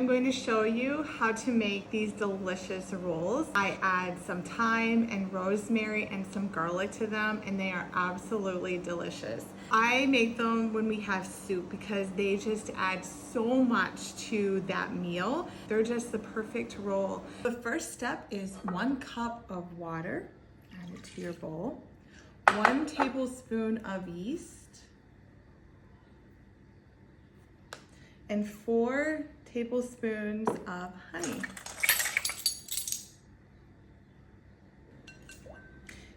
I'm going to show you how to make these delicious rolls. I add some thyme and rosemary and some garlic to them, and they are absolutely delicious. I make them when we have soup because they just add so much to that meal. They're just the perfect roll. The first step is 1 cup of water, add it to your bowl, 1 tablespoon of yeast, and 4 tablespoons of honey.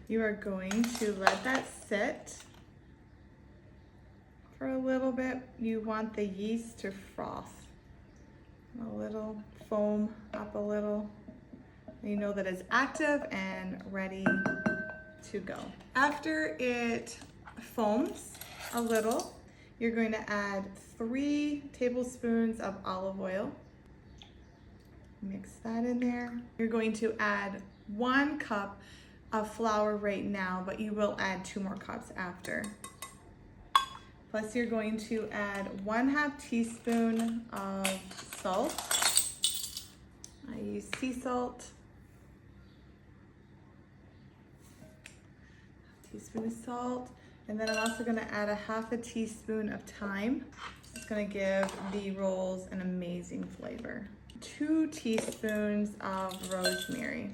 You are going to let that sit for a little bit. You want the yeast to froth a little, foam up a little. You know that it's active and ready to go. After it foams a little, you're going to add 3 tablespoons of olive oil. Mix that in there. You're going to add 1 cup of flour right now, but you will add 2 more cups after. Plus you're going to add 1/2 teaspoon of salt. I use sea salt. Teaspoon of salt. And then I'm also going to add 1/2 teaspoon of thyme. It's going to give the rolls an amazing flavor. 2 teaspoons of rosemary.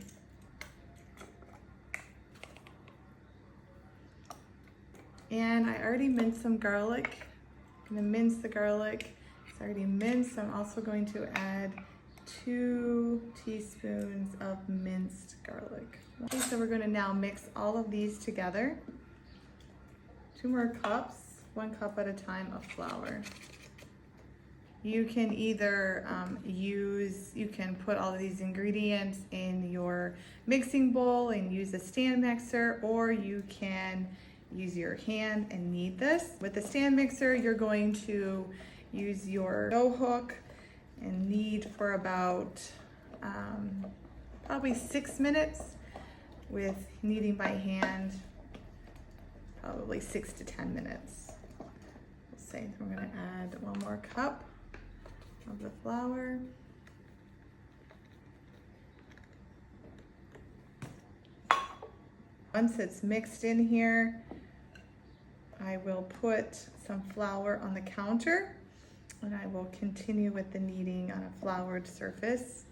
And I already minced some garlic. I'm going to mince the garlic. It's already minced. I'm also going to add 2 teaspoons of minced garlic. Okay, so we're going to now mix all of these together. 2 more cups, 1 cup at a time of flour. You can either you can put all of these ingredients in your mixing bowl and use a stand mixer, or you can use your hand and knead this. With the stand mixer, you're going to use your dough hook and knead for about probably 6 minutes. With kneading by hand, probably 6 to 10 minutes. We'll say we're going to add 1 more cup of the flour. Once it's mixed in here, I will put some flour on the counter, and I will continue with the kneading on a floured surface.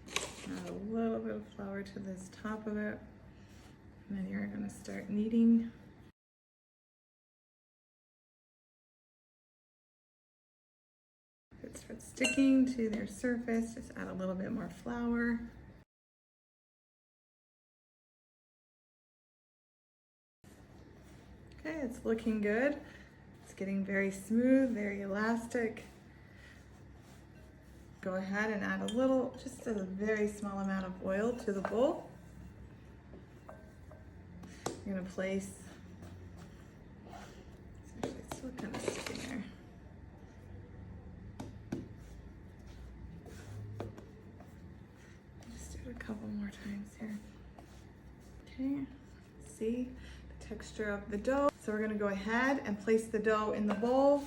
Add a little bit of flour to this top of it, and then you're going to start kneading. If it starts sticking to their surface, just add a little bit more flour. Okay, it's looking good. It's getting very smooth, very elastic. Go ahead and add a little, just a very small amount of oil to the bowl. You're gonna place, it's actually still kind of sticking there. Just do it a couple more times here. Okay, see the texture of the dough. So we're gonna go ahead and place the dough in the bowl.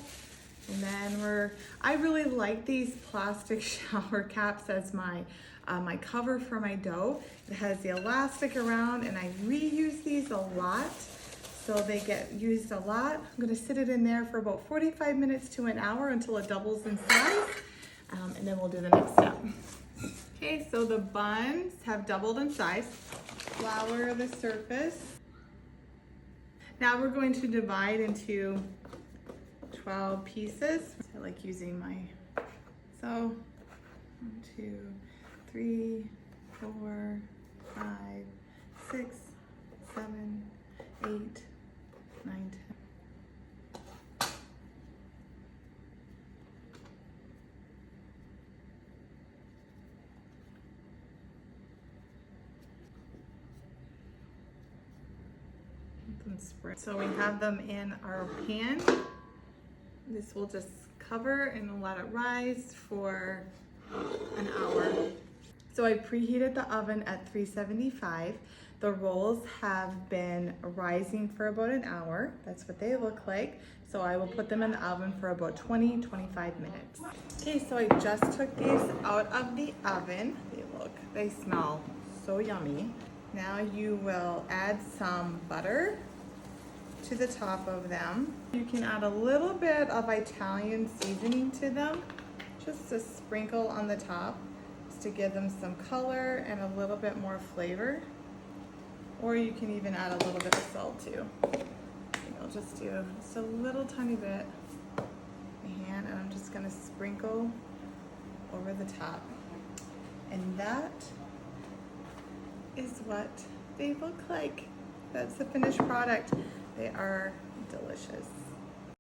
And then I really like these plastic shower caps as my cover for my dough. It has the elastic around, and I reuse these a lot, so they get used a lot. I'm gonna sit it in there for about 45 minutes to an hour until it doubles in size, and then we'll do the next step. Okay, so the buns have doubled in size. Flour the surface. Now we're going to divide into 12 pieces. I like using my, so 1, 2, 3, 4, 5, 6, 7, 8, 9, 10. So we have them in our pan. This will just cover and let it rise for an hour. So I preheated the oven at 375. The rolls have been rising for about an hour. That's what they look like. So I will put them in the oven for about 20-25 minutes. Okay, so I just took these out of the oven. They smell so yummy. Now you will add some butter to the top of them. You can add a little bit of Italian seasoning to them, just a sprinkle on the top, just to give them some color and a little bit more flavor. Or you can even add a little bit of salt too. I'll just do just a little tiny bit with my hand, and I'm just gonna sprinkle over the top. And that is what they look like. That's the finished product. They are delicious.